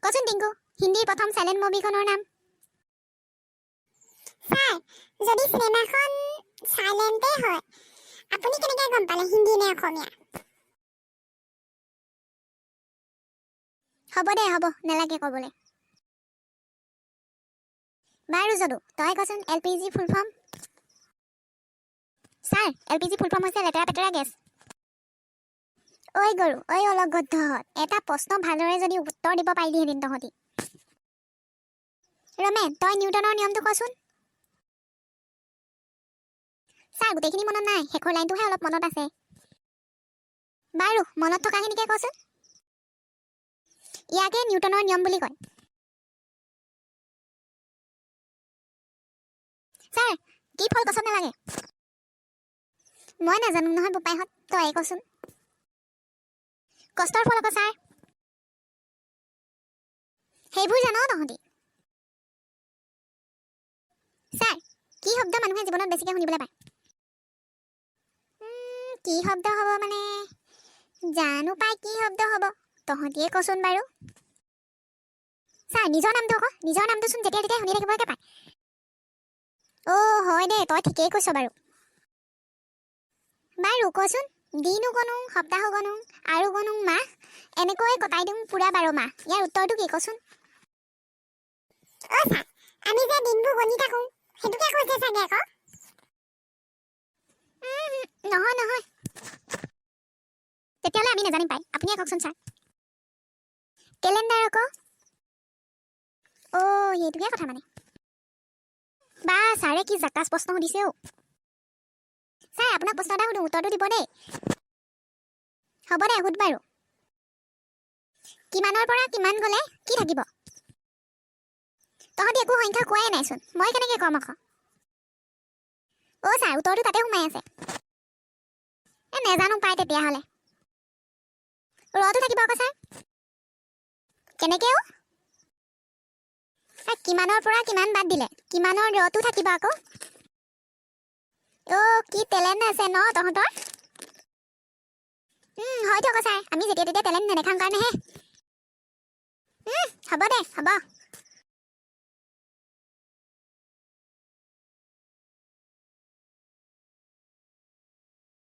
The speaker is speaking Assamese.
কচোন টিংকু, হিন্দীৰ প্ৰথম সাইলেণ্ট মুভিখনৰ নাম? স্যার, যদি সিনেমাখন সাইলেন্টে হয়, আপুনি কেনেকৈ গম পালে হিন্দী নে অসমীয়া? হ'ব দে, হ'ব, নেলাগে ক'বলৈ। বাৰু যদু, তই কচোন LPG ফুল ফৰ্ম? ছাৰ, LPG ফুল ফৰ্ম হৈছে লেতেৰা পেতেৰা গেছ। ঐ গৰু, ঐ অলগদ্ধহঁত, এটা প্ৰশ্ন ভালদৰে যদি উত্তৰ দিব পাৰিলিহেঁতেন তহঁতি। ৰমেন, তই নিউটনৰ নিয়মটো কচোন? ছাৰ, গোটেইখিনি মনত নাই, শেষৰ লাইনটোহে অলপ মনত আছে। বাৰু, মনত থকাখিনিকে কচোন। ইয়াকে নিউটনৰ নিয়ম বুলি কয়। ছাৰ, কি ফল গছত নালাগে? মই নাজানো নহয় বোপাইহঁত, তয়ে কচোন। কষ্টৰ ফল আকৌ ছাৰ। সেইবোৰ জানো তহঁতি? ছাৰ, কি শব্দ মানুহে জীৱনত বেছিকৈ শুনিবলৈ পায়? কি শব্দ হ'ব মানে, জানো পাই কি শব্দ হ'ব, তহঁতিয়ে কচোন বাৰু। ছাৰ, নিজৰ নামটো আকৌ, নিজৰ নামটোচোন যেতিয়া তেতিয়া শুনি থাকিবলৈকে পায়। হয় দে, তই ঠিকেই কৈছ বাৰু। বাৰু কচোন, দিনো গণো, সপ্তাহো গণো, আৰু গণো মাহ, এনেকৈ কটাই দিওঁ পুৰা 12 মাহ। ইয়াৰ উত্তৰটো কি কচোন? অ' স্যাৰ, আমি যে দিনবোৰ গণি থাকোঁ, সেইটোকে কৈছে চাগে আকৌ। নহয় নহয়, তেতিয়াহ'লে আমি নাজানিম পাই, আপুনিয়ে কওকচোন ছাৰ। কেলেণ্ডাৰ আকৌ। সেইটোহে কথা মানে। বা ছাৰে কি জাকাচ প্ৰশ্ন সুধিছে অ'। ছাৰ, আপোনাক প্ৰশ্ন এটা সুধোঁ, উত্তৰটো দিব দেই। হ'ব দে, সুধ বাৰু। কিমানৰ পৰা কিমান গ'লে কি থাকিব? তহঁতি একো সংখ্যা কোৱাই নাইচোন, মই কেনেকৈ কম আকৌ? ছাৰ, উত্তৰটো তাতে সোমাই আছে। নেজানো পাই তেতিয়াহ'লে। ৰটো থাকিব আকৌ ছাৰ। কেনেকৈ অ'? কিমানৰ পৰা কিমান বাদ দিলে কিমানৰ ৰটো থাকিব আকৌ। কি টেলেণ্ট আছে ন তহঁতৰ? হয়তো আকৌ ছাৰ, আমি যেতিয়া তেতিয়া টেলেণ্ট নেদেখাওঁ কাৰণেহে। হ'ব দে, হ'ব।